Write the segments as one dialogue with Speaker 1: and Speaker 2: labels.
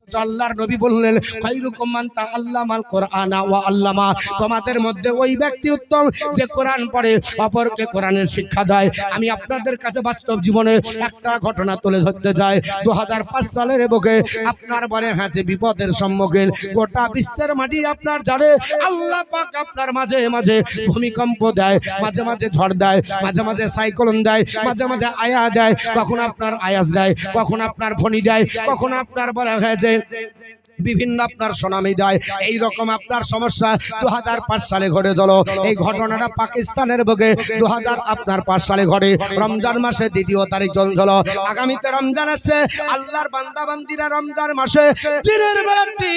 Speaker 1: আল্লাহর নবী বললেন খায়রুকুম মান তাআল্লামাল কুরআনা ওয়া আল্লামা, তোমাদের মধ্যে ওই ব্যক্তি উত্তম যে কোরআন পড়ে অপরকে কোরআনের শিক্ষা দেয়। আমি আপনাদের কাছে বাস্তব জীবনে একটা ঘটনা তুলে ধরতে যাই। 2005 সালের বুকে আপনার বলে হাতে বিপদের সম্মুখীন গোটা বিশ্বের মাটি আপনার জানে আল্লাহ পাক আপনার মাঝে মাঝে ভূমিকম্প দেয়, মাঝে মাঝে ঝড় দেয়, মাঝে মাঝে সাইক্লোন দেয়, মাঝে মাঝে আয়া দেয়, কখন আপনার আয়াস দেয়, কখন আপনার ফণি দেয়, কখন আপনার বলা হয়েছে বিভিন্ন আপনার সুনামি দেয়। এইরকম আপনার সমস্যা 2005 সালে ঘটে গেল। এই ঘটনাটা পাকিস্তানের বুকে 2005 সালে ঘটে। রমজান মাসে 2 তারিখ চলছিল। আগামীতে রমজান আছে। আল্লাহর বান্দা বান্দিরা রমজান মাসে দিনের বেলাতে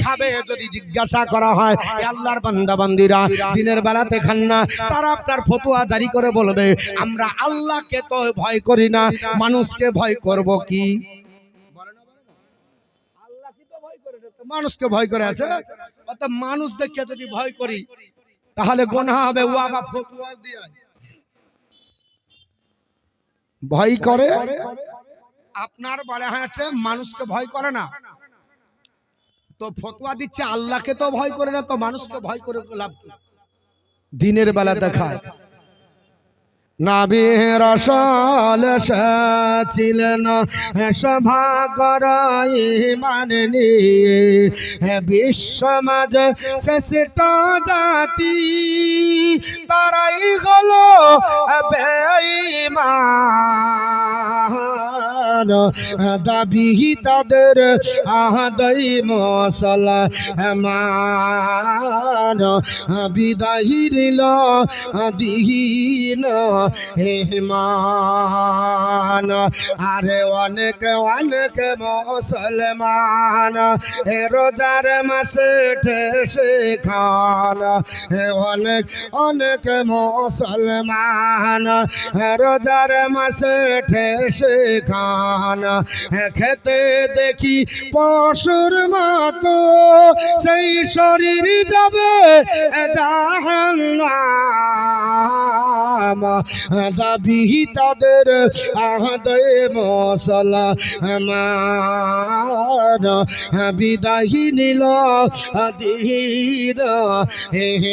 Speaker 1: খাবে যদি জিজ্ঞাসা করা হয়, আল্লাহর বান্দা বান্দিরা দিনের বেলাতে খান না, তারা আপনার ফতোয়া জারি করে বলবে আমরা আল্লাহকে তো ভয় করি না, মানুষকে ভয় করব কি? মানুষকে ভয় করে আছে, অর্থাৎ মানুষ দেখে যদি ভয় করি তাহলে গুনাহ হবে। ও আবার ফতোয়া দিয়ে ভয় করে আপনার বলা হয়েছে মানুষকে ভয় করে না, তো ফতোয়া দিচ্ছে আল্লাহকে তো ভয় করে না, তো মানুষকে ভয় করে লাভ কি? দিনের বেলা দেখায় নবী রাসূল ছিলেন সভা করাই মানে নিয়ে বিশ্ব মাঝে শ্রেষ্ঠ জাতি, তারাই হলো বেঈমান, দাবি তাদের আহাদাই মুসলমান, বিদায় নিল দিন ইমান। আরে অনেক অনেক মুসলমান রোজার মাসে ঠেসে খান, অনেক অনেক মুসলমান রোজার মাসে ঠেসে খান, খেতে দেখি পশুর মতো সেই শরীর যাবে জাহান্নাম, দাবি তাদের আহাদায়ে মুসলমান, বিদায় নিল দিন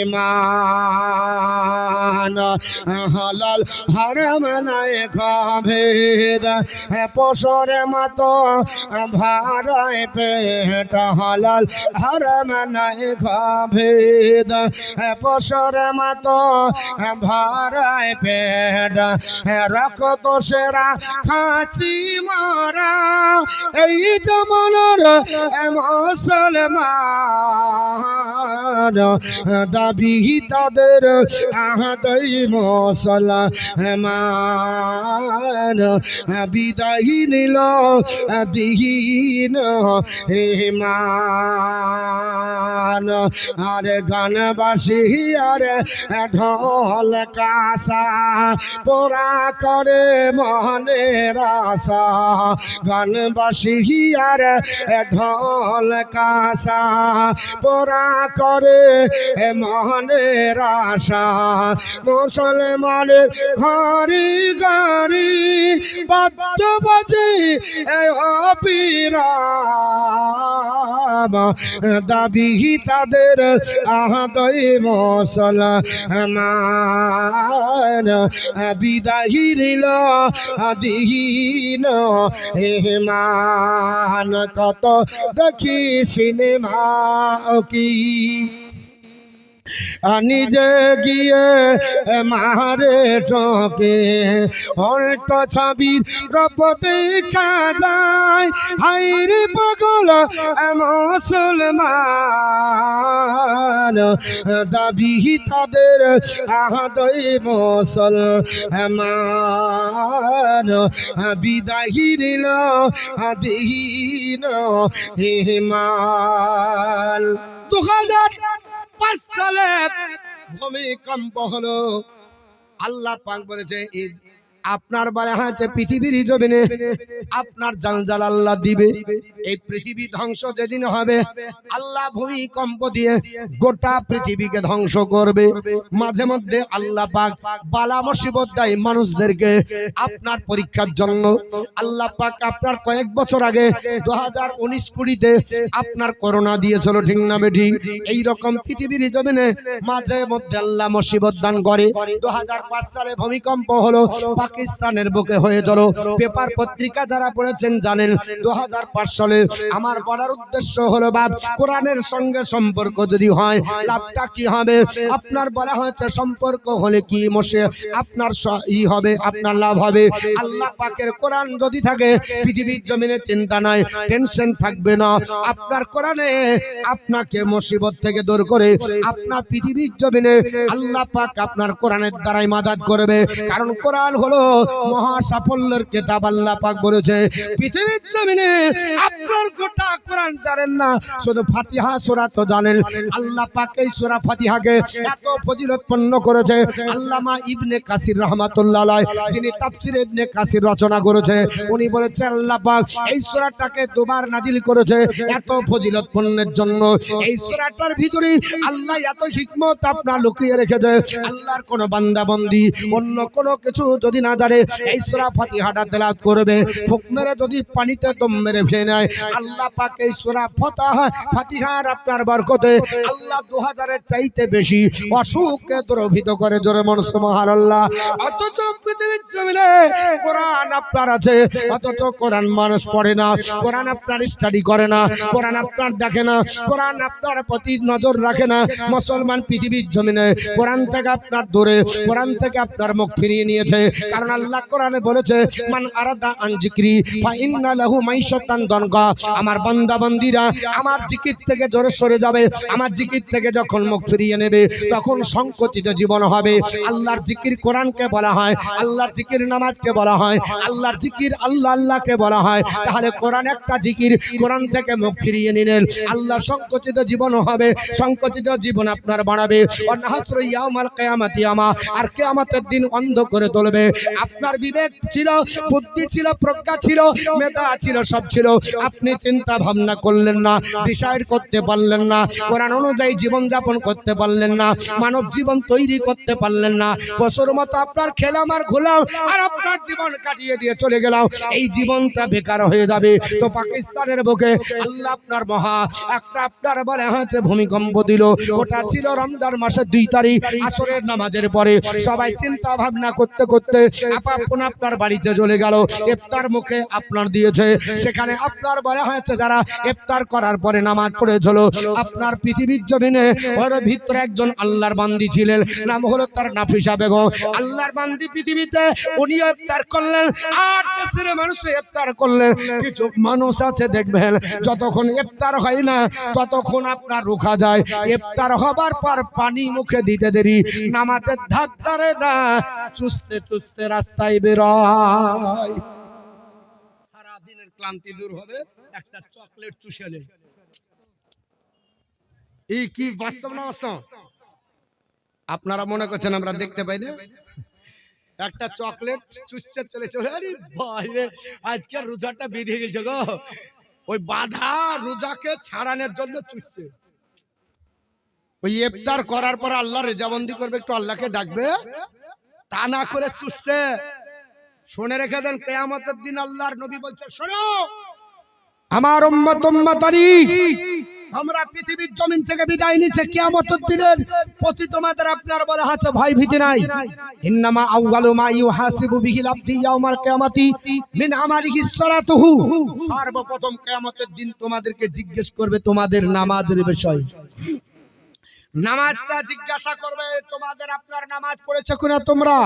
Speaker 1: ইমান। হালাল হারাম নাই ভেদ, পশুর মতো ভাড়ায় পেট, হালাল হারাম নাই ভেদ, পশুর মতো ভাড়ায় পেট, রক্ত সেরা খাঁচি মারা এই জমানার মুসলমান, দাবি তাদের আহাদাই মুসলমান, বিদায় নিল দিন ইমান। আর গানবাসী আর ঢোল কাসা পোরা করে মনের আশা, গানবাসী আর ঢোল কাসা পোরা করে মনের আশা, মুসলমানের ঘরে ঘরে বাদ্য বাজে অবিরাম, দাবি তাদের আহাদায়ে মুসলমান, বিদায় নিল দিন ইমান। কত দেখি সিনেমা কি নিজে গিয়ে মারে ঠকে, হল্ট ছবির প্রপতে কাদায় হাইরে পাগল মুসলমান, দাবি তাদের আহাদায়ে মুসলমান, বিদায় নিল দিন ইমান। 2005 সালে ভূমিকম্প হলো। আল্লাহ পাক বলেছে আপনার বলা হয়েছে পৃথিবীর জমিনে আপনার জালজাল আল্লাহ দিবে। এই পৃথিবী ধ্বংস যেদিন হবে আল্লাহ ভূমিকম্প দিয়ে গোটা পৃথিবীকে ধ্বংস করবে। মাঝে মধ্যে আল্লাহ পাক বালা মুসিবত দেয় মানুষদেরকে আপনার পরীক্ষার জন্য। আল্লাহ পাক আপনার কয়েক বছর আগে 2019-20 আপনার করোনা দিয়েছিল, ঠিক না বেঠিক? এইরকম পৃথিবীর জমিনে মাঝে মধ্যে আল্লাহ মুসিবত দান করে। 2005 সালে ভূমিকম্প হলো, পাকিস্তানের বুকে হয়েছিল। পেপার পত্রিকা যারা পড়েছেন জানেন 2005 সালে। আমার বলার উদ্দেশ্য হলো বাপ, কোরআনের সঙ্গে সম্পর্ক যদি হয় লাভটা কি হবে? আপনার বলা হয়েছে সম্পর্ক হলে কি আপনার হবে, আপনার লাভ হবে। আল্লাহ পাকের কোরআন যদি থাকে পৃথিবীর জমিনে চিন্তা নাই, টেনশন থাকবে না। আপনার কোরআনে আপনাকে মুসিবত থেকে দূর করে আপনার পৃথিবীর জমিনে আল্লাহ পাক আপনার কোরআনের দ্বারাই মাদাদ করবে। কারণ কোরআন হলো মহা সাফল্যের কিতাব। আল্লাহ পাক বলেছে পৃথিবীর জমিনে আপনার গোটা কোরআন জানেন না, শুধু ফাতিহা সূরা তো জানেন। আল্লাহ পাক এই সূরা ফাতিহাকে এত ফজিলতপূর্ণ করেছে। আল্লামা ইবনে কাসির রাহমাতুল্লাহ আলাইহি, যিনি তাফসীর ইবনে কাসির রচনা করেছে, উনি বলেছেন আল্লাহ পাক এই সূরাটাকে দুবার নাজিল করেছে এত ফজিলতপূর্ণের জন্য। এই সূরাটার ভিতরে আল্লাহ এত হিকমত আপনার লুকিয়ে রেখেছে। আল্লাহর কোন বান্দা বান্দি অন্য কোনো কিছু যদি না জানে এই সূরা ফাতিহাটা তেলাওয়াত করবে, ফুক মেরে যদি পানিতে দম মেরে ফেলে নেয়, আল্লাহ পাক এই সূরা ফাতিহার আপনার বরকতে আল্লাহ 2000-এর চাইতে বেশি অসুখকে দূরীভূত করে। জোরে মন সুবহানাল্লাহ। অথচ পৃথিবীর জমিনে কোরআন আপনার আছে, অথচ কোরআন মানুষ পড়ে না, কোরআন আপনার স্টাডি করে না, কোরআন আপনার দেখে না, কোরআন আপনার প্রতি নজর রাখে না। মুসলমান পৃথিবীর জমিনে কোরআন থেকে আপনার দূরে, কোরআন থেকে আপনার মুখ ফিরিয়ে নিয়েছে। কারণ আল্লাহ কোরআনে বলেছে মান আরাদা আন যিকরি ফা ইন্না লাহু মাইশাতান দনকা। আমার বান্দা বান্দীরা আমার জিকির থেকে জোরে সরে যাবে, আমার জিকির থেকে যখন মুখ ফিরিয়ে নেবে তখন সংকুচিত জীবন হবে। আল্লাহর জিকির কোরআনকে বলা হয়, আল্লাহর জিকির নামাজকে বলা হয়, আল্লাহর জিকির আল্লাহ আল্লাহকে বলা হয়। তাহলে কোরআন একটা জিকির, কোরআন থেকে মুখ ফিরিয়ে নিলেন আল্লাহ সংকুচিত জীবন হবে, সংকুচিত জীবন আপনার বাড়াবে। ওয়ানহাসরু ইয়াউমাল কিয়ামাতি আমা, আর কিয়ামতের দিন অন্ধ করে তুলবে। আপনার বিবেক ছিল, বুদ্ধি ছিল, প্রজ্ঞা ছিল, মেধা ছিল, সব ছিল, আপনি চিন্তা ভাবনা করলেন না, ডিসাইড করতে পারলেন না, কোরআন অনুযায়ী জীবন যাপন করতে পারলেন না, মানব জীবন তৈরি করতে পারলেন না। বছর মতো আপনার খেলাম আর ঘুলাম আর আপনার জীবন কাটিয়ে দিয়ে চলে গেলাম, এই জীবনটা বেকার হয়ে যাবে। তো পাকিস্তানের বুকে আল্লাহ আপনার মহা একটা আপনার বলে হয়েছে ভূমিকম্প দিল। ওটা ছিল রমজান মাসের 2 তারিখ আসরের নামাজের পরে। সবাই চিন্তা ভাবনা করতে করতে আপন আপনার বাড়িতে চলে গেল। ইফতার মুখে আপনার দিয়েছে, সেখানে আপনার বলা হয়েছে যারা ইফতার করার পরে নামাজ পড়েছিল আপনার পৃথিবীর জমিনে ওর ভিতরে একজন আল্লাহর বান্দি ছিলেন, নাম হলো তার নাফিসা বেগম। আল্লাহর বান্দি পৃথিবীতে উনি ইফতার করলেন আর দেশের মানুষ ইফতার করলেন। কিছু মানুষ আছে দেখবেন যতক্ষণ ইফতার হয় না ততক্ষণ আপনার রোখা যায়, ইফতার হবার পর পানি মুখে দিতে দেরি, নামাজের ধার ধারে না, চুষতে চুষতে রাস্তায় বেরোয়। সারা দিনের ক্লান্তি দূর হবে একটা চকলেট চুষেলে। এই কি বাস্তব না বাস্তব? আপনারা মনে করছেন আমরা দেখতে পাই না? একটা চকলেট চুষতে চলেছে, আরে ভাই রে আজকে রোজাটা বেঁধে গেছে গো, ওই বাধা রোজাকে ছাড়ানোর জন্য চুষছে। ওই ইফতার করার পর আল্লাহ রেজাবন্দি করবে, একটু আল্লাহকে ডাকবে, তা না করে চুষছে। শুনে রেখে দেন কিয়ামতের দিন আল্লাহর নবী বলছে শোনো আমার উম্মত উম্মতানি, আমরা পৃথিবীর জমিন থেকে বিদায় নিচ্ছে, কিয়ামতের দিনের প্রতি তোমাদের আপনার বলা আছে ভয় ভীতি নাই। ইন্নামা আউয়ালু মা ইউহাসিবু বিহিল আবদি ইয়াউমাল কিয়ামাতি মিন আমালিহি সালাতুহু, সর্বপ্রথম কিয়ামতের দিন তোমাদেরকে জিজ্ঞেস করবে তোমাদের নামাজের বিষয়। নামাজটা জিজ্ঞাসা করবে তোমাদের আপনার নামাজ পড়েছো কিনা তোমরা।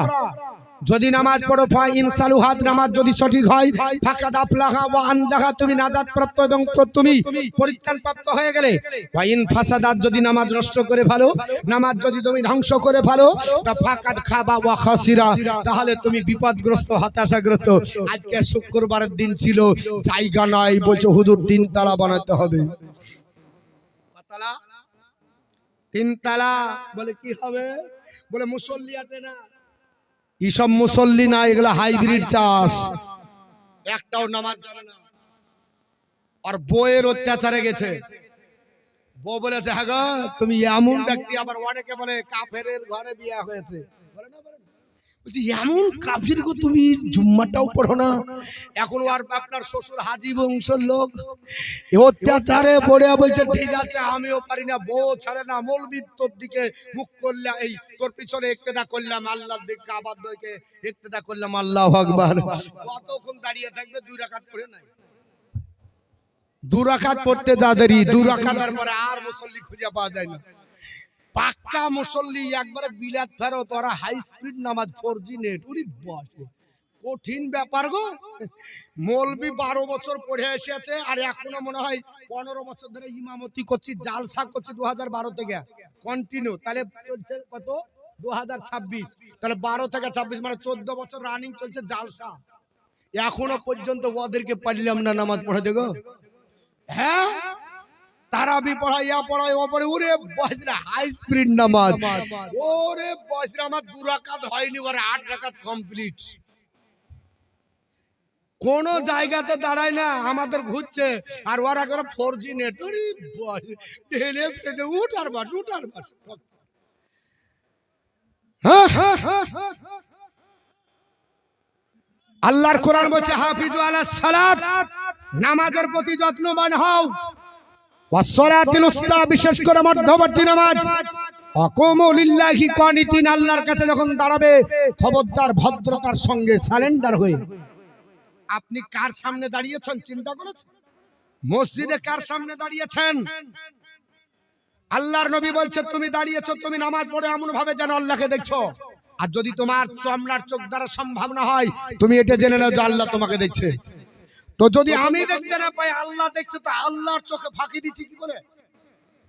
Speaker 1: যদি নামাজ পড়ো ফা ইনসালুহাত, নামাজ যদি সঠিক হয়, ফাকাদ আফলাহা ওয়া আনজাহা, তুমি নাজাত প্রাপ্ত এবং তুমি পরিত্রাণ প্রাপ্ত হয়ে গেলে। ওয়া ইন ফাসাদাত, যদি নামাজ নষ্ট করে ভালো, নামাজ যদি তুমি ধ্বংস করে ভালো, তা ফাকাদ খাবা ওয়া খাসিরা, তাহলে তুমি বিপদগ্রস্ত, হতাশাগ্রস্ত। আজকে শুক্রবারের দিন ছিল, জায়গা নাই, বলছে হুজুর 3 তালা বানাতে হবে। কতলা? 3 তালা। বলে কি হবে? বলে মুসল্লি আটে না। এইসব মুসল্লি না, এগুলো হাইব্রিড চাষ, একটাও নামাজ জানে না। আর বউয়ের অত্যাচারে গেছে, বউ বলেছে হ্যাঁ গো তুমি এমন ব্যক্তি, আবার অনেকে বলে কাফেরের ঘরে বিয়ে হয়েছে, বলছি এমন কাফির গো তুমি জুম্মাটাও পড়ো না। এখন আর আপনার শ্বশুর হাজি বংশের লোক, অত্যাচারে পড়ে বলছে ঠিক আছে আমিও পারি না, বউ ছাড়ে না, মৌলবীর তোর দিকে মুখ করলে এই তোর পিছনে ইক্তেদা করলাম, আল্লাহর দিকে আবার দিকে ইক্তেদা করলাম, আল্লাহু আকবার। কতক্ষণ দাঁড়িয়ে থাকবে? 2 রাকাত পড়ে নাই, 2 রাকাত পড়তে দাদেরই 2 রাকাতের পরে আর মুসল্লি খুঁজে পাওয়া যায় না। পাক্কা মুসল্লি একবারে বিলাত ফেরত, ওরা হাই স্পিড নামাজ 4G নেট, উরি বসে কঠিন ব্যাপার গো। মৌলবি 12 বছর পড়ে এসেছে, আর এখনো মনে হয় 15 বছর ধরে ইমামতি করছি, জালসা করছি 2012 থেকে কন্টিনিউ। তাহলে চলছে কত? 2026, তাহলে 12 থেকে 26 মানে 14 বছর রানিং চলছে জালসা। এখনো পর্যন্ত ওদেরকে পারলাম না নামাজ পড়াতে গো। হ্যাঁ তারাবি পড়াই, ইয়া পড়াই, ও পড়ে, ওরে বয়সরা হাই স্পিড নামাজ, ওরে বয়সরা আমার 2 রাকাত হয়নি, ওরে 8 রাকাত কমপ্লিট। কোন জায়গাতে দাঁড়ায় না, আমাদের ঘুরছে, আর ওরা করে 4G নেট, ওরে বয়স ঢেলে ফেলে উঠার বাস, উঠার বাস। আল্লাহর কোরআন বলছে হাফিজু আলাস সালাত, নামাজের প্রতি যত্নবান হও, ওয়াসসালাতিল উসতা, বিশেষ করে মধ্যবর্তী নামাজ, আকুমু লিল্লাহি কানিতিন, আল্লাহর কাছে যখন দাঁড়াবে খবরদার ভদ্রতার সঙ্গে সারেন্ডার হয়ে। আপনি কার সামনে দাঁড়িয়েছেন চিন্তা করেছেন? মসজিদে কার সামনে দাঁড়িয়েছেন? আল্লাহর নবী বলছে তুমি দাঁড়িয়েছো, তুমি নামাজ পড়ে এমন ভাবে যেন আল্লাহকে দেখছো। আর যদি তোমার চমড়ার চোখ দ্বারা সম্ভব না হয়, তুমি এটা জেনে নাও যে আল্লাহ তোমাকে দেখছে। তো যদি আমি দেখতে না পাই, আল্লাহ দেখছে, তো আল্লাহর চোখে ফাঁকি দিচ্ছি কি করে?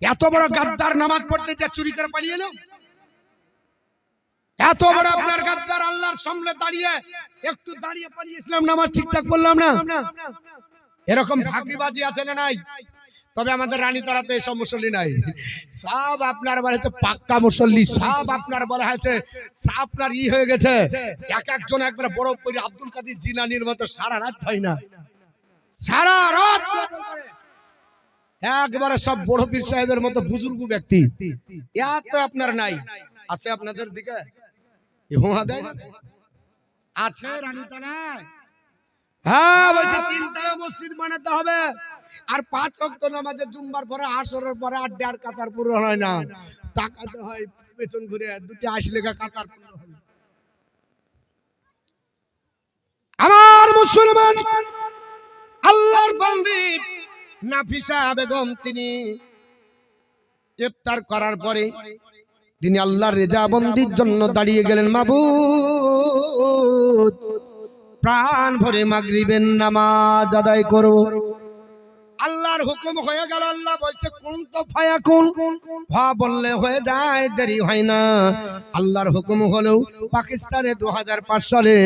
Speaker 1: এত বড় গাদ্দার নামাজ পড়তে যা চুরি করে পালিয়ে এলো, এত বড় আপনার গাদ্দার আল্লাহর সামনে দাঁড়িয়ে একটু দাঁড়িয়ে পালিয়েছিলাম, নামাজ ঠিকঠাক করলাম না, এরকম ফাঁকিবাজি আছে না নাই? তবে আমাদের রানীতারাতে এসব মুসল্লি নাই, সব আপনার বলা হয়েছে পাক্কা মুসল্লি, সব আপনার বলা হয়েছে আপনার ই হয়ে গেছে। এক একজন একবার বড় পীর আব্দুল কাদের জিলানীর মতো সারা রাত হয় না, সারা রাত একবারে সব বড় পীর সাহেবের মতো বুজুর্গ ব্যক্তি, এত আপনার নাই। আছে আপনাদের দিকে আছে রানীতারায়? হ্যাঁ বলছে 3 তলা মসজিদ বানাতে হবে, আর 5 ওয়াক্ত নামাজে জুম্মার পরে আসরের পরে 8 কাতার পুরো হয় না, তাকাতে হয় পেছন ঘুরে, 2টি 80 লেখা কাতার পুরো হয়। আমার মুসলমান আল্লাহর বান্দি নাফিসা বেগম, তিনি ইফতার করার পরে তিনি আল্লাহর রেজাবন্দির জন্য দাঁড়িয়ে গেলেন। মাবুদ প্রাণ ভরে মাগরিবের নামাজ আদায় করব। আল্লাহর হুকুম হয়ে গেল, আল্লাহ বলছে কোন তো ফায়াকুন, হা বললে হয়ে যায়, দেরি হয় না। আল্লাহর হুকুম হলো পাকিস্তানে 2005 সালে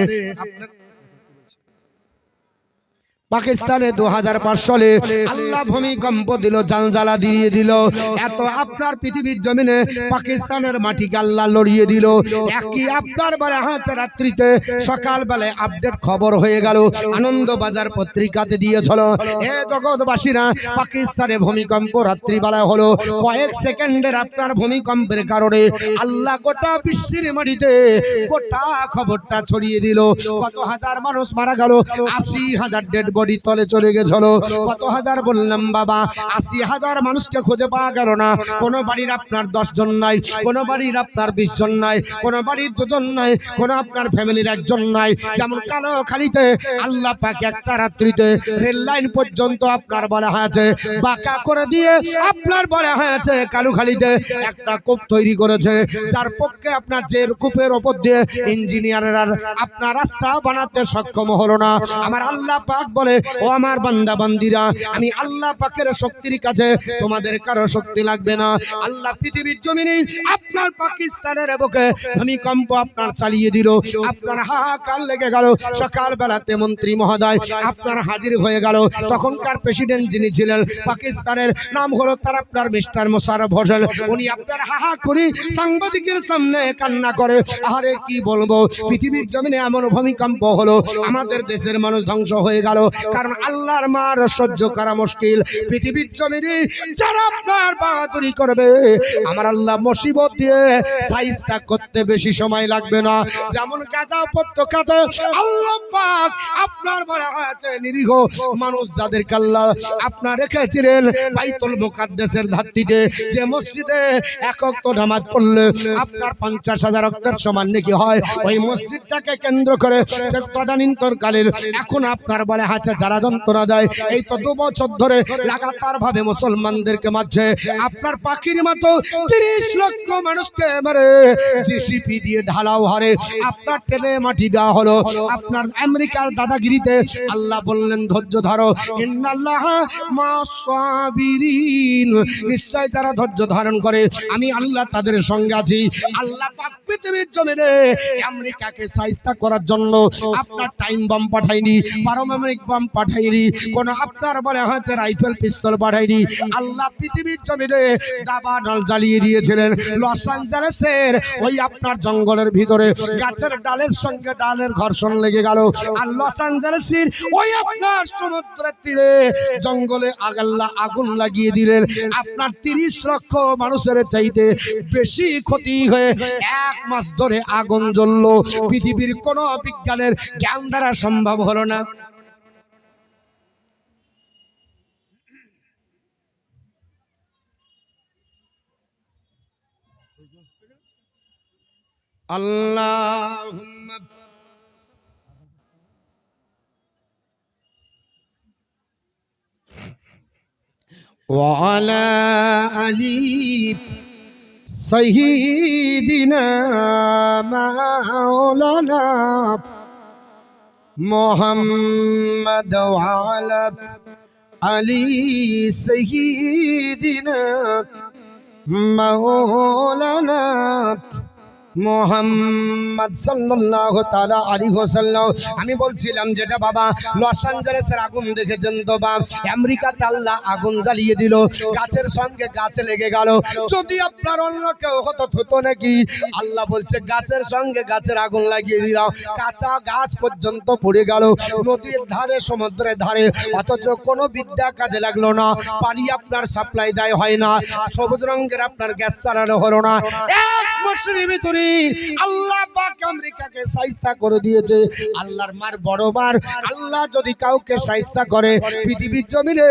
Speaker 1: পাকিস্তানে 2005 সালে আল্লাহ ভূমিকম্প দিল, জালজালা দিয়ে দিল, এত আপনার পৃথিবীর জমিনে পাকিস্তানের মাটিকে আল্লাহ লড়িয়ে দিল। একই আপনার বেলা হাতে রাত্রিতে সকালবেলায় আপডেট খবর হয়ে গেল, আনন্দবাজার পত্রিকাতে দিয়েছিল, হে জগৎবাসীরা পাকিস্তানে ভূমিকম্প রাত্রিবেলায় হলো। কয়েক সেকেন্ডের আপনার ভূমিকম্পের কারণে আল্লাহ গোটা বিশ্বের মাটিতে গোটা খবরটা ছড়িয়ে দিল। কত হাজার মানুষ মারা গেল, 80,000 ডেড বডি তলে চলে গেছিল। কত হাজার বললাম বাবা, 80,000 মানুষকে খুঁজে পাওয়া গেল না। কোন বাড়ির আপনার 10 জন নাই, কোন বাড়ির আপনার 20 জন নাই, কোন বাড়ির 2 জন নাই, কোন আপনার ফ্যামিলির 1 জন নাই। যেমন কালোখালীতে আল্লাহ পাক একটা রাত্রিতে রেল লাইন পর্যন্ত আপনার বলা হয়েছে বাঁকা করে দিয়ে আপনার বলা হয়েছে কালোখালীতে একটা কূপ তৈরি করেছে, যার পক্ষে আপনার যে কূপের উপর দিয়ে ইঞ্জিনিয়াররা আপনার রাস্তা বানাতে সক্ষম হলো না। আমার আল্লাহ পাক বলে করে ও আমার বান্দা বান্দিরা, আমি আল্লাহ পাকের শক্তির কাছে তোমাদের কারো শক্তি লাগবে না। আল্লাহ পৃথিবীর জমিনে আপনার পাকিস্তানের বুকে ভূমিকম্প আপনার চালিয়ে দিল, আপনার হাহাকার লেগে গেল। সকাল বেলাতে মন্ত্রী মহোদয় আপনার হাজির হয়ে গেল। তখনকার প্রেসিডেন্ট যিনি ছিলেন পাকিস্তানের, নাম হলো তার আপনার মিস্টার মোশাররফ হোসেন। উনি আপনার হাহা করে সাংবাদিকের সামনে কান্না করে, আরে কি বলবো, পৃথিবীর জমিনে এমন ভূমিকম্প হলো, আমাদের দেশের মানুষ ধ্বংস হয়ে গেল। কারণ আল্লাহর মার সহ্য করা মুশকিল। পৃথিবীর জমিনে যারা আপনার বাহাদুরি করবে, আমার আল্লাহ মুসিবত দিয়ে সাইজটা করতে বেশি সময় লাগবে না। যেমন গাজা উপত্যকাতে আল্লাহ পাক আপনার বলা হয়েছে নিরীহ মানুষ যাদেরকে আল্লাহ আপনার রেখেছিলেন বাইতুল মুকাদ্দাসের ধাত্রীতে, যে মসজিদে এক ওয়াক্ত নামাজ পড়লে আপনার 50,000 রক্তের সমান নেকি হয়, ওই মসজিদটাকে কেন্দ্র করে তদানীন্তনকালের এখন আপনার বলে হাতে যারা যন্ত্রণা দেয়, এই তো 2 বছর ধরে লাগাতার ভাবে মুসলমানদেরকে মারছে। আপনার পাখির মতো 30 লক্ষ মানুষকে মেরে জিসিপি দিয়ে ঢালাও হারে আপনার টেনে মাটি দেওয়া হলো। আপনার আমেরিকার দাদাগিরিতে আল্লাহ বললেন ধৈর্য ধরো, ইন্নাল্লাহ মা'আস সাবিরিন, নিশ্চয় যারা ধৈর্য ধারণ করে আমি আল্লাহ তাদের সঙ্গে আছি। আল্লাহ পাক পৃথিবীর জমিনে আমেরিকাকে সাইস্তা করার জন্য আপনার টাইম বম পাঠায়নি, পারমাণবিক বম পাঠায়নি, কোন আপনার বলে হচ্ছে রাইফেল পিস্তল পাঠায়নি। আল্লাহ পৃথিবীর জমিনে দাবানল জ্বালিয়ে দিয়েছিলেন। লস অ্যাঞ্জেলেসের ওই আপনার জঙ্গলের ভিতরে গাছের ডালের সঙ্গে ডালের ঘর্ষণ লেগে গেল, আর লস অ্যাঞ্জেলেসের ওই আপনার সমুদ্রের তীরে জঙ্গলে আল্লাহ আগুন লাগিয়ে দিলেন। আপনার 30 লক্ষ মানুষের চাইতে বেশি ক্ষতি হয়ে 1 মাস ধরে আগুন জ্বলল। পৃথিবীর কোন বিজ্ঞানের জ্ঞান দ্বারা সম্ভব হলো না। আল্লাহুম্মা ওয়া আলা আলি সাইয়্যিদিনা মাওলানা মুহাম্মদ ওয়া আলা আলি সাইয়্যিদিনা মাওলানা মুহাম্মদ সাল্লাল্লাহু তাআলা আলাইহি ওয়াসাল্লাম। আমি বলছিলাম যেটা বাবা লস অ্যাঞ্জেলেসের আগুন দেখেছেন তো বাবা, আমেরিকাতে আল্লাহ আগুন জ্বালিয়ে দিল, গাছের সঙ্গে গাছ লেগে গেল। যদি আপনার অন্য কেউ হতো হতো নাকি? আল্লাহ বলছে গাছের সঙ্গে গাছের আগুন লাগিয়ে দিলাম, কাঁচা গাছ পর্যন্ত পুড়ে গেল। নদীর ধারে সমুদ্রের ধারে, অথচ কোনো বিদ্যা কাজে লাগলো না, পানি আপনার সাপ্লাই দেয় হয় না, সবুজ রঙের আপনার গ্যাস চালানো হলো না। 1 মাসের ভিতরে আল্লাহ পাক আমেরিকাকে শায়েস্তা করে দিয়েছে। আল্লাহর মার বড় মার, আল্লাহ যদি কাউকে শায়েস্তা করে পৃথিবীর জমিনে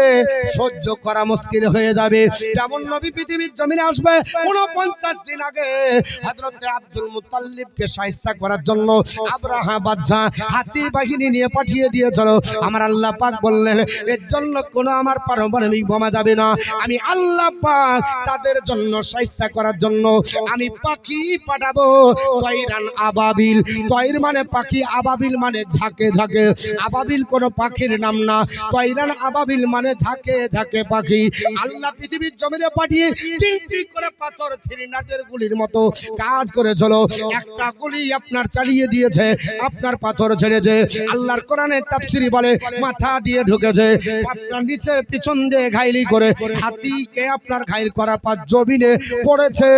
Speaker 1: সহ্য করা মুশকিল হয়ে যাবে। যেমন নবী পৃথিবীর জমিনে আসবে 49 দিন আগে হযরত আব্দুল মুত্তালিবকে শায়েস্তা করার জন্য আব্রাহা বাদশা হাতি বাহিনী নিয়ে পাঠিয়ে দিয়েছিল। আমার আল্লাহ পাক বললেন এর জন্য কোনো আমার পারমাণবিক বোমা যাবে না, আমি আল্লাহ পাক তাদের জন্য শায়েস্তা করার জন্য আমি পাখি পাঠাবো। তয়রান আবাবিল, তয়র মানে পাখি, আবাবিল মানে ঝাঁকে ঝাঁকে। আবাবিল কোন পাখির নাম না, তয়রান আবাবিল মানে ঝাঁকে ঝাঁকে পাখি। আল্লাহ পৃথিবীর জমিনে পাঠিয়ে 3টি করে পাথর থ্রিনাটের গুলির মতো কাজ করেছিল। একটা গুলি আপনার চালিয়ে দিয়েছে, আপনার পাথর ছেড়েছে। আল্লাহর কোরআনের তাফসীরে বলে মাথা দিয়ে ঢুকেছে, আপনার নিচে পিছন দিয়ে ঘাইলি করে হাতিকে আপনার ঘাইল করার পর জমিনে পড়েছে।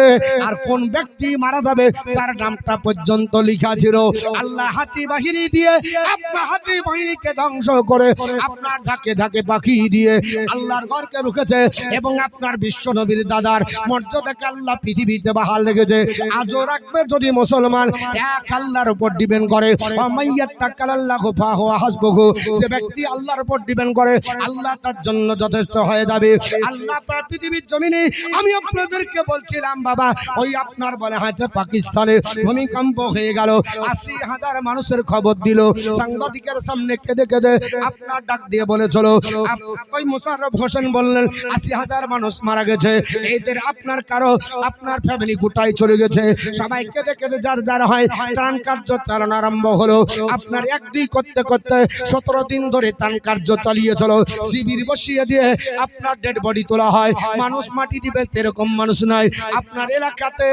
Speaker 1: আর কোন ব্যক্তি মারা যাবে তার নামটা পর্যন্ত লেখা ছিল। আল্লাহ হাতি বাহিনী দিয়ে আপনার হাতি বাহিনীকে ধ্বংস করে আপনার ঝাঁকে ঝাঁকে পাখি দিয়ে আল্লাহর ঘরকে রুখেছে। এবং আপনার বিশ্ব নবীর দাদার মর্যাদাকে আল্লাহ পৃথিবীতে বাহাল রেখেছে। আজও রাখবে যদি মুসলমান এক আল্লাহর উপর ডিপেন্ড করে। ওয়ামাইয়াত্তাকাল্লাহু ফাহুয়া হাসবুহু, যে ব্যক্তি আল্লাহর উপর ডিপেন্ড করে আল্লাহ তার জন্য যথেষ্ট হয়ে যাবে। আল্লাহ পৃথিবীর জমিনে আমি আপনাদেরকে বলছিলাম বাবা, ওই আপনার বলে হয়েছে পাকিস্তান পাকিস্তানে ভূমিকম্প হয়ে গেল, ৮০,০০০ মানুষের খবর দিল, সাংবাদিকের সামনে কেঁদে কেঁদে আপনার ডাক দিয়ে বলেছিল, ওই মোশাররফ হোসেন বললেন ৮০,০০০ মানুষ মারা গেছে, এদের আপনার কারো আপনার ফ্যামিলি গোটাই চলে গেছে। সবাই কেঁদে কেঁদে যার যার হয় ত্রাণ কার্য চালানো আরম্ভ হলো। আপনার ১-২ করতে করতে ১৭ দিন ধরে ত্রাণ কার্য চালিয়েছিল। শিবির বসিয়ে দিয়ে আপনার ডেড বডি তোলা হয়। মানুষ মাটি দিবে এরকম মানুষ নয়, আপনার এলাকাতে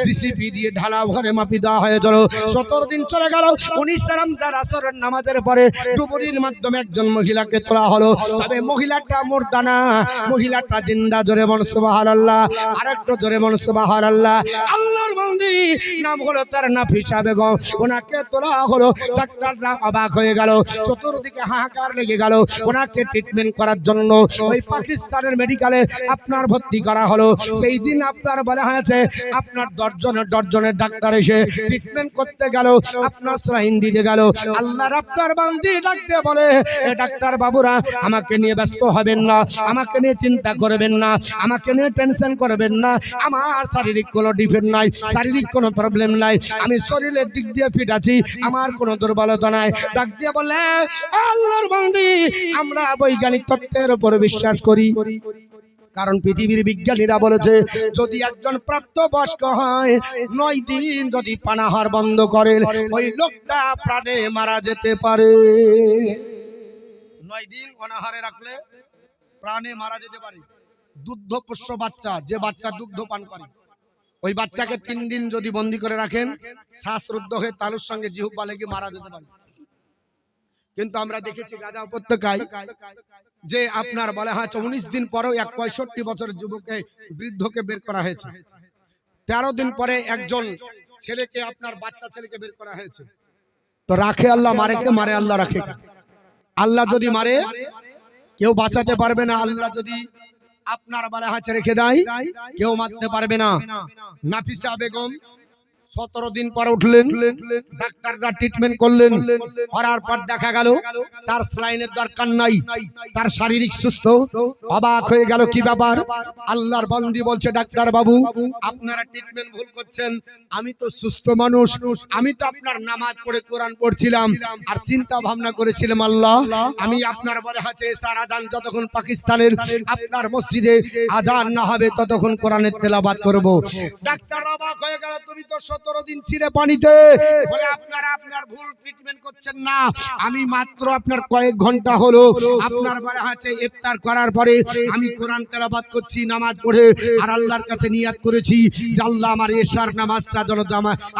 Speaker 1: জিসিবি দিয়ে ঢালা ঘরে মাপি দেওয়া হয়েছিল। ১৭ দিন চলে গেল। ১৯ রমজান আসরের নামাজের পরে ডুবুরির মাধ্যমে একজন মহিলাকে তোলা হলো। তবে মহিলাটা মুর্দা না, মহিলাটা জিন্দা। জোরে বল সুবহানাল্লাহ, আরেকটু জোরে বল সুবহানাল্লাহ। আল্লাহর বান্দি নাম হলো তার নাফিসা বেগম, ওনাকে তোলা হলো। ডাক্তাররা অবাক হয়ে গেল, চতুর্দিকে হাহাকার লেগে গেল। ওনাকে ট্রিটমেন্ট করার জন্য ওই পাকিস্তানের মেডিকেলে আপনার ভর্তি করা হলো। সেই দিন আপনার বলা হয়েছে আপনার দশজনের ডাক্তার এসে ট্রিটমেন্ট করতে গেল, আপনার সালাইন দিতে গেল। আল্লাহর আপনার বান্দি ডাকতে বলে, এ ডাক্তার বাবুরা আমাকে নিয়ে ব্যস্ত হবেন না, আমাকে নিয়ে চিন্তা করবেন না, আমাকে নিয়ে টেনশন করবেন না। আমার শারীরিক কোনো ডিফেক্ট নাই, শারীরিক কোনো প্রবলেম নাই, আমি শরীরের দিক দিয়ে ফিট আছি, আমার কোনো দুর্বলতা নাই। ডাক দিয়ে বলে, আল্লাহর বান্দি আমরা বৈজ্ঞানিক তত্ত্বের উপর বিশ্বাস করি। কারণ পৃথিবীর বিজ্ঞানীরা বলেছে যদি একজন প্রাপ্তবয়স্ক হয় ৯ দিন যদি পানাহার বন্ধ করেন ওই লোকটা প্রাণে মারা যেতে পারে। ৯ দিন অনাহারে রাখলে প্রাণে মারা যেতে পারে। দুগ্ধপোষ্য বাচ্চা, যে বাচ্চা দুগ্ধ পান করে, ওই বাচ্চাকে ৩ দিন যদি বন্দি করে রাখেন শ্বাসরুদ্ধ হয়ে তালুর সঙ্গে জিহ্বা লেগে মারা যেতে পারে। কিন্তু আমরা দেখেছি গাজা উপত্যকায় যে আপনার বলা হয়েছে ১৯ দিন পরেও এক ৬৫ বছরের যুবককে বৃদ্ধকে বের করা হয়েছে। ১৩ দিন পরে একজন ছেলেকে আপনার বাচ্চা ছেলেকে বের করা হয়েছে। তো রাখে আল্লাহ, মারে কে? মারে আল্লাহ, রাখে কে? আল্লাহ যদি মারে কেউ বাঁচাতে পারবে না, আল্লাহ যদি আপনার বলা হয়েছে রেখে দেয় কেউ মারতে পারবে না। নাফিসা বেগম ১৭ দিন পরে উঠলেন, ডাক্তাররা ট্রিটমেন্ট করলেন, করার পর দেখা গেল তার স্যালাইনের দরকার নাই, তার শারীরিক সুস্থ। অবাক হয়ে গেল, কি ব্যাপার? আল্লাহর বান্দি বলছে, ডাক্তার বাবু আপনারা ট্রিটমেন্ট ভুল করছেন, আমি তো সুস্থ মানুষ, আমি তো আপনার নামাজ পড়ে কোরআন পড়ছিলাম আর চিন্তা ভাবনা করেছিলাম আল্লাহ আমি আপনার বলে আছে এশার আজান যতক্ষণ পাকিস্তানের আপনার মসজিদে আজান না হবে ততক্ষণ কোরআনের তেলাওয়াত করব। ডাক্তার অবাক হয়ে গেল, তুমি তো ১৭ দিন ছিঁড়ে পানিতে, বলে আপনারা আপনার ভুল ট্রিটমেন্ট করছেন না, আমি মাত্র আপনার কয়েক ঘন্টা হলো আপনার বলা আছে ইফতার করার পরে আমি কোরআন তেলাওয়াত করছি নামাজ পড়ে, আর আল্লাহর কাছে নিয়াত করেছি যে আল্লাহ আমার এশার নামাজটা যেন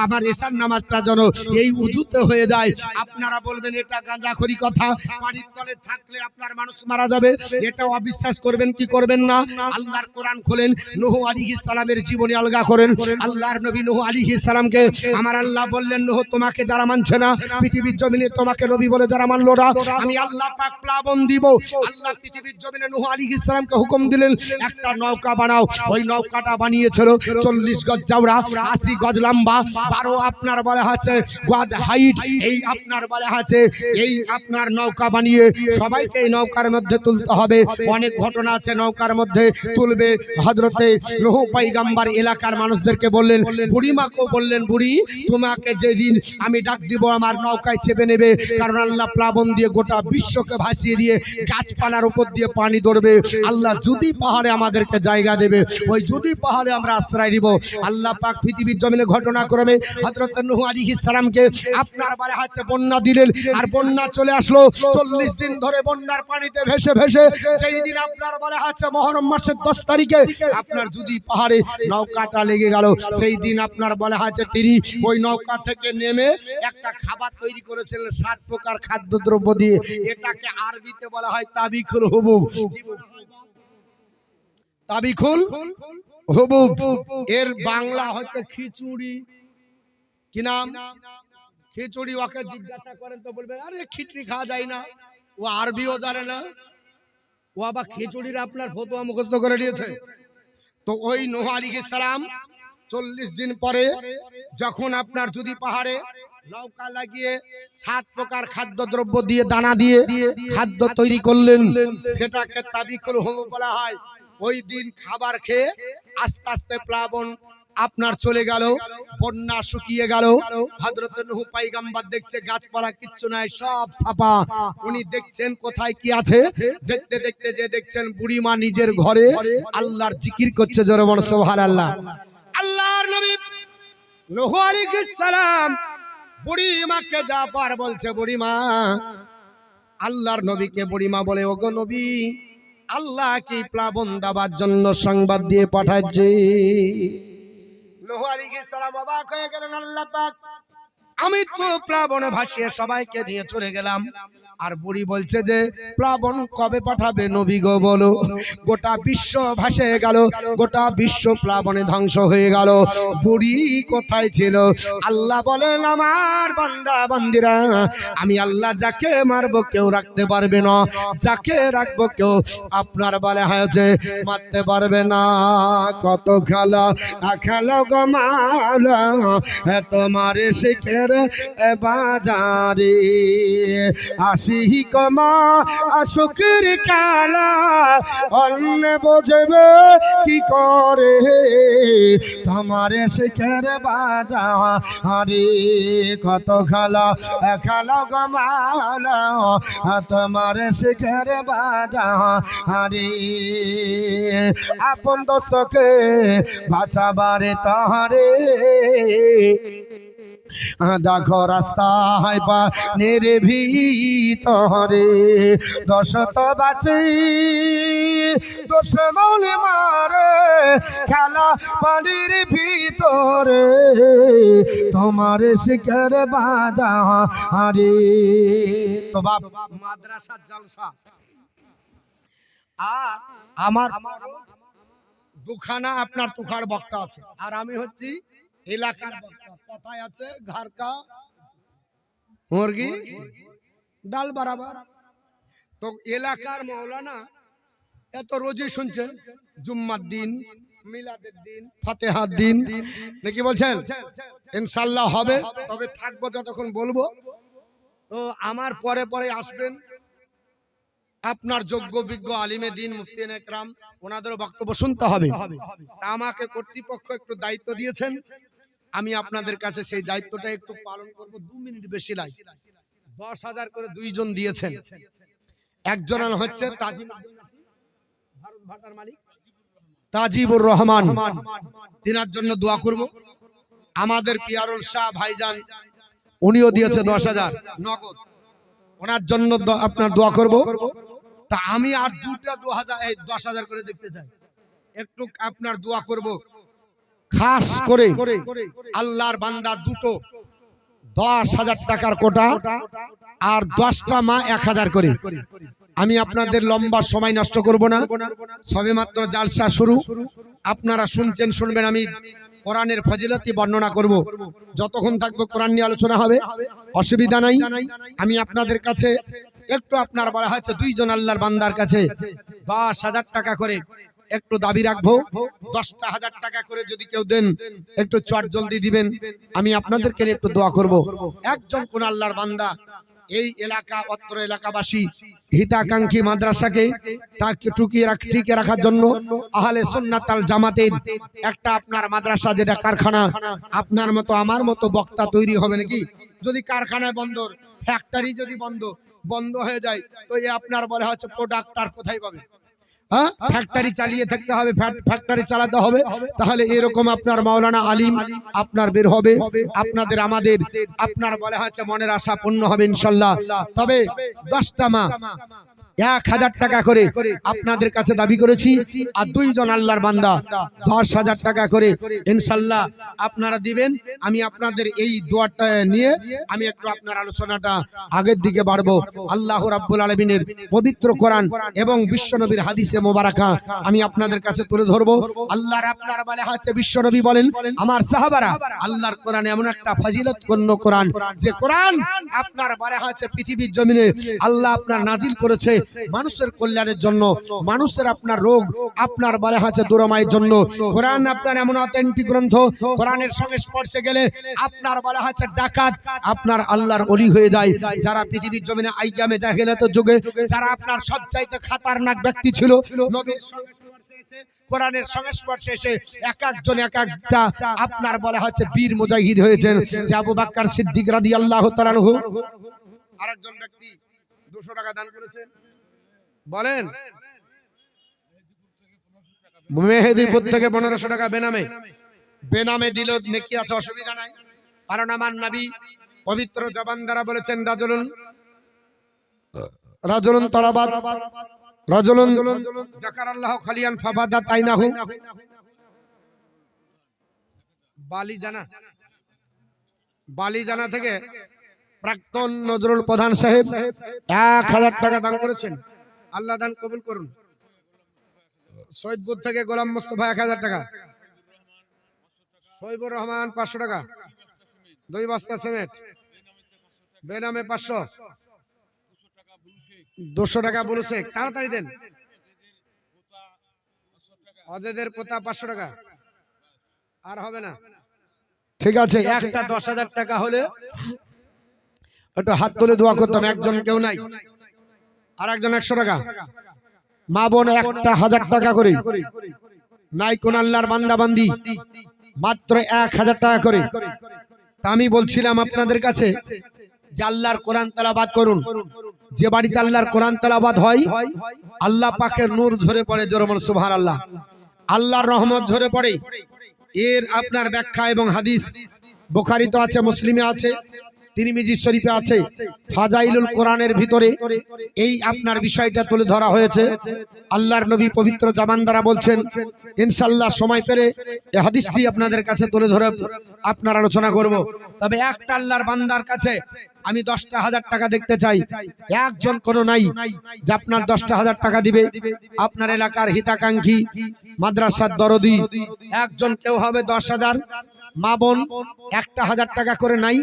Speaker 1: আমার এশার নামাজটা যেন এই উজুতে হয়ে যায়। আপনারা বলবেন এটা গাঁজাখড়ি কথা, পানির তলে থাকলে আপনার মানুষ মারা যাবে, এটা অবিশ্বাস করবেন কি করবেন না? আল্লাহর কোরআন খোলেন, নূহ আলাইহিস সালামের জীবনী আলগা করেন। আল্লাহর নবী নূহ আলাইহিস সালামকে আমার আল্লাহ বললেন, নূহ তোমাকে যারা মানছে না পৃথিবীর জমিনে তোমাকে নবী বলে যারা মানলো না আমি আল্লাহ পাক প্লাবন দিব। আল্লাহ পৃথিবীর জমিনে নূহ আলাইহিস সালামকে হুকুম দিলেন একটা নৌকা বানাও। ওই নৌকাটা বানিয়েছিল ৪০ গজ চওড়া, ৮০ গজ লম্বা, ১২ আপনার বলা আছে গজ হাইট। এই আপনার বলা আছে এই আপনার নৌকা বানিয়ে সবাইকে এই নৌকার মধ্যে তুলতে হবে। অনেক ঘটনা আছে নৌকার মধ্যে তুলবে। হযরতে নূহ পয়গম্বর এলাকার মানুষদেরকে বললেন, বুড়িমাকেও বললেন, বুড়ি তোমাকে যেদিন আমি ডাক দিব আমার নৌকায় চেপে নেবে, কারণ আল্লাহ প্লাবন দিয়ে গোটা বিশ্বকে ভাসিয়ে দিয়ে গাছপালার উপর দিয়ে পানি ধরবে। আল্লাহ যদি পাহাড়ে আমাদেরকে জায়গা দেবে, ওই যদি পাহাড়ে আমরা আশ্রয় নিব। আল্লাহ পাক পৃথিবীর জমিনে ঘটনাক্রমে হযরত নূহ আলাইহিস সালামকে আপনার বলা আছে বন্যা দিলেন, আর বন্যা চলে আসলো। ৪০ দিন ধরে বন্যার পানিতে ভেসে ভেসে যেই দিন আপনার বলা আছে মুহররম মাসের ১০ তারিখে আপনার যদি পাহাড়ে নৌকাটা লেগে গেল, সেই দিন আপনার বলা আছে তিনি ওই নৌকা থেকে নেমে একটা খাবার তৈরি করেছিলেন ৭ প্রকার খাদ্যদ্রব্য দিয়ে। এটাকে আরবিতে বলা হয় তাবিখুল হুবুব। তাবিখুল হুবুব এর বাংলা হচ্ছে খিচুড়ি। কি নাম? খিচুড়ি। ওকে জিজ্ঞাসা করেন তো বলবে আরে খিচুড়ি খাওয়া যায় না, ও আরবিও জানে না, ও আবার খিচুড়ির আপনার ফতোয়া মুখস্থ করে নিয়েছে। তো ওই নূহ আলাইহিস সালাম ৪০ দিন পরে যখন আপনার যদি পাহাড়ে নৌকা লাগিয়ে ৭ প্রকার খাদ্যদ্রব্য দিয়ে দানা দিয়ে খাদ্য তৈরি করলেন, সেটাকে তাবিখুল হুবুব বলা হয়। ওই দিন খাবার খেয়ে আস্তে আস্তে প্লাবন আপনার চলে গেল, বন্যা শুকিয়ে গেল। হযরত নূহ পয়গম্বর দেখছে গাছপালা কিচ্ছু নাই, সব ছাপা। উনি দেখছেন কোথায় কি আছে। দেখতে দেখতে যে দেখছেন বুড়িমা নিজের ঘরে আল্লাহর জিকির করছে। জোরে বল সুবহানাল্লাহ। আল্লাহর নবী নূহ আলাইহিস সালাম বুড়িমাকে যা পার বলছে, বুড়িমা আল্লাহর নবীকে বুড়িমা বলে, ওগো নবী, আল্লাহ কি প্লাবন দেওয়ার জন্য সংবাদ দিয়ে পাঠাচ্ছে। নূহ আলাইহিস সালাম অবাক হয়ে গেলেন, আল্লাহ পাক, আমি তো প্লাবনে ভাসিয়ে সবাইকে নিয়ে চলে গেলাম, আর বুড়ি বলছে যে প্লাবন কবে পাঠাবে নবী গো বলো। গোটা বিশ্ব ভাসে গেল, গোটা বিশ্ব প্লাবনে ধ্বংস হয়ে গেল, বুড়ি কোথায় ছিল? আল্লাহ বলেন, আমার বান্দা বান্দিরা, আমি আল্লাহ যাকে মারবো কেউ রাখতে পারবে না, যাকে রাখবো কেউ আপনার বলে হয়েছে মারতে পারবে না। কত খেলা খেলো গো মাওলা, তোমার শিখের বাজারে আসি কমা শুকর কালা, অন্য বোঝবে কি করে তোমার শিখের বাজারে। কত খেলা খেলো গো মাওলা, তোমার শিখের বাজারে আপন দোস্তকে বাঁচাবারে তাহারে। দেখো রাস্তায় পানের ভিতরে দশত বাঁচে, দোষ মৌলে মারে খেলা পানির ভিতরে তোমার শিখের বাধা আরে। তো বাপ মাদ্রাসার জলসা, আর আমার দুখানা আপনার তুখার বক্তা আছে, আর আমি হচ্ছি এলাকার বক্তা। কথায় আছে ঘর কা মুরগি ডাল বরাবর। তো এলাকার মৌলানা এত রোজই শুনছে, জুম্মার দিন, মিলাদের দিন, ফাতেহার দিন, নাকি বলছেন ইনশাআল্লাহ হবে। তবে থাকবো যতক্ষণ বলবো। তো আমার পরে পরে আসবেন আপনার যোগ্য বিজ্ঞ আলিমে দিন, মুফতিন একরাম, ওনাদেরও বক্তব্য শুনতে হবে। তা আমাকে কর্তৃপক্ষ একটু দায়িত্ব দিয়েছেন, আমি আপনাদের কাছে সেই দায়িত্বটা একটু পালন করব। 2 মিনিট বেশি লাগে। 10,000 করে দুইজন দিয়েছেন। একজন হচ্ছে তাজিবুর রহমান, তিনার জন্য দোয়া করব। আমাদের পিয়ারুল শাহ ভাইজান, উনিও দিয়েছে 10,000 নগদ, ওনার জন্য আপনার দোয়া করব। তা আমি আর দুটা 10,000 করে দেখতে চাই, একটু আপনার দোয়া করব। খাস করে আল্লাহর বান্দা দুটো 10,000 টাকার কোটা, আর 10টা মা 1,000 করে। আমি আপনাদের লম্বা সময় নষ্ট করব না, সবে মাত্র জালসা শুরু। আপনারা শুনছেন, শুনবেন। আমি কোরআনের ফজিলতি বর্ণনা করব, যতক্ষণ থাকবো কোরআন নিয়ে আলোচনা হবে, অসুবিধা নাই। আমি আপনাদের কাছে একটু আপনার বলা হয়েছে দুইজন আল্লাহর বান্দার কাছে 10,000 টাকা করে একটু দাবি রাখবো। 10,000 টাকা করে যদি কেউ দেন একটু চট জলদি দিবেন, আমি আপনাদেরকে একটু দোয়া করব। একজন কোন আল্লাহর বান্দা এই এলাকা, অত্র এলাকাবাসী হিতাকাঙ্ক্ষী মাদ্রাসাকে টিকে রাখার জন্য আহলে সুন্নাত আল জামাতের একটা আপনার মাদ্রাসা, যেটা কারখানা, আপনার মতো আমার মতো বক্তা তৈরি হবে নাকি? যদি কারখানায় বন্দর, ফ্যাক্টরি যদি বন্ধ হয়ে যায়, তো এ আপনার বলা হচ্ছে প্রোডাক্টার কোথায় পাবে? হ্যাঁ, ফ্যাক্টরি চালিয়ে থাকতে হবে, ফ্যাক্টরি চালাতে হবে, তাহলে এরকম আপনার মাওলানা আলিম আপনার বের হবে। আপনাদের আমাদের আপনার বলা হচ্ছে মনের আশা পূর্ণ হবে ইনশাআল্লাহ। তবে 10টা মা 1,000 টাকা করে আপনাদের কাছে দাবি করেছি, আর দুইজন আল্লাহর বান্দা 10,000 টাকা করে ইনশাআল্লাহ আপনারা দিবেন। আমি আপনাদের এই দোয়াটা নিয়ে আমি একটু আপনার আলোচনাটা আগের দিকে বাড়বো। আল্লাহ রাব্বুল আলামিনের পবিত্র কোরআন এবং বিশ্বনবীর হাদিসে মোবারকা আমি আপনাদের কাছে তুলে ধরবো। আল্লাহর আপনার বলে হচ্ছে, বিশ্বনবী বলেন, আমার সাহাবারা, আল্লাহর কোরআন এমন একটা ফজিলতপূর্ণ কোরআন, যে কোরআন আপনার বলে হচ্ছে পৃথিবীর জমিনে আল্লাহ আপনার নাজিল করেছে মানুষের কল্যাণের জন্য, মানুষের আপনার রোগ আপনার বলা হচ্ছে দূরমায়ের জন্য। কোরআন আপনার এমন অথেন্টিক গ্রন্থ, কোরআনের সংস্পর্শে গেলে আপনার বলা হচ্ছে ডাকাত আপনার আল্লাহর ওলি হয়ে যায়। যারা পৃথিবীর জমিনে আইয়ামে জাহেলিয়াতের যুগে যারা আপনার সবচাইতে খতরনাক ব্যক্তি ছিল, নবীর সংস্পর্শে এসে কোরআনের সংস্পর্শে এসে এক একজন এক একটা আপনার বলা হচ্ছে বীর মুজাহিদ হয়েছেন। যে আবু বকর সিদ্দিক রাদিয়াল্লাহু তাআলা আনহু, আরেকজন ব্যক্তি 200 টাকা দান করেছেন। বলেন, মেহেদীপুর থেকে 1500 টাকা বেনামে দিল, নেকি আছে, অসুবিধা নাই। কারণ আমার নবী পবিত্র জবান দ্বারা বলেছেন, রাজুলুন তালাবাত রাজুলুন যাকারাল্লাহু খালিয়ান ফাবাদাত আইনাহু। বালিজানা থেকে প্রাক্তন নজরুল প্রধান সাহেব 1000 টাকা দান করেছেন। আল্লাহ দান কবুল করুন। সৈয়দপুর থেকে গোলাম মুস্তাফা 1000 টাকা, শহীবুর রহমান 500 টাকা, 2 বস্তা সিমেন্ট, বেনামে 500, 200 টাকা বুলু শেখ, তাড়াতাড়ি দেন। অজেদের পোতা 500 টাকা, আর হবে না। ঠিক আছে, একটা 10,000 টাকা হলে একটু হাত তুলে দোয়া করতাম। একজন কেউ নাই, আর একজন 100 টাকা। মা বোন একটা 1000 টাকা করে, নাই কোন আল্লাহর বান্দা বান্দি মাত্র 1000 টাকা করে। তা আমি বলছিলাম আপনাদের কাছে যে আল্লাহর কোরআন তেলাওয়াত করুন। যে বাড়িতে আল্লাহর কোরআন তেলাওয়াত হয়, আল্লাহ পাকের নূর ঝরে পড়ে। জোরে বলুন সুবহানাল্লাহ। আল্লাহর রহমত ঝরে পড়ে। এর আপনার ব্যাখ্যা এবং হাদিস বুখারীতে আছে, মুসলিমে আছে, তিরমিজি শরীফে আছে, ফাজাইলুল কোরআনের ভিতরে এই আপনার বিষয়টা তুলে ধরা হয়েছে। আল্লাহর নবী পবিত্র জবান দ্বারা বলছেন, ইনশাআল্লাহ সময় পেলে এই হাদিসটি আপনাদের কাছে তুলে ধরে আপনার আলোচনা করব। তবে একটা আল্লাহর বান্দার কাছে আমি 10,000 টাকা দেখতে চাই। একজন কোনো নাই যে আপনার 10,000 টাকা দিবে। আপনার এলাকার হিতাকাঙ্ক্ষী, মাদ্রাসার দরদি একজন কেউ হবে 10,000। মা বোন 1,000 টাকা করে নাই।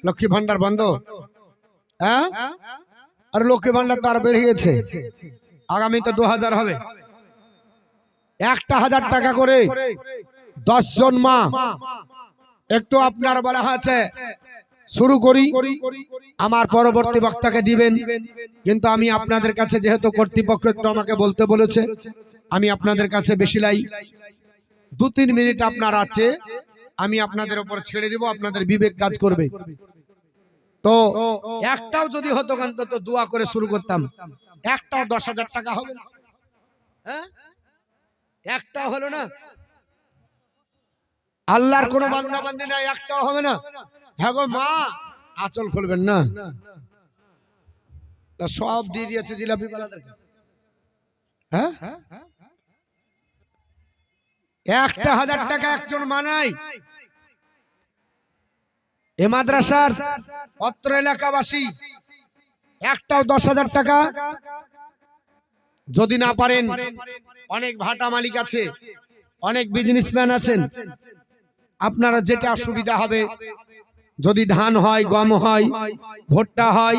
Speaker 1: লক্ষ্মী ভান্ডার বন্ধ, হ্যাঁ? আর লক্ষ্মী ভান্ডার তো আর বেড়ে গেছে, আগামীতে 2000 হবে। 1,000 টাকা করে 10 জন মা। একটু আপনার বলা আছে শুরু করি, আমার পরবর্তী বক্তাকে দিবেন। কিন্তু আমি আপনাদের কাছে, যেহেতু কর্তৃপক্ষ একটু আমাকে বলতে বলেছে, আমি আপনাদের কাছে বেশি লাই 2-3 মিনিট আপনার আছে, আমি আপনাদের উপর ছেড়ে দিব, আপনাদের বিবেক কাজ করবে। তো একটাও যদি হতো অন্তত দোয়া করে শুরু করতাম। একটাও 10,000 টাকা হবে না, হ্যাঁ? একটাও হলো না। আল্লাহর কোন বান্দা বান্দি নাই, একটাও হবে না। হ্যাঁ গো মা, আঁচল খুলবেন না, সব দিয়ে দিয়েছে জিলাপি বালাদেরকে। হ্যাঁ, 1,000 টাকা একজন মানাই। এ মাদ্রাসার অত্র এলাকাবাসী একটাও 10,000 টাকা যদি না পারেন, অনেক ভাটা মালিক আছে, অনেক বিজনেসম্যান আছেন, আপনারা যেটা সুবিধা হবে, যদি ধান হয়, গম হয়, ভুট্টা হয়,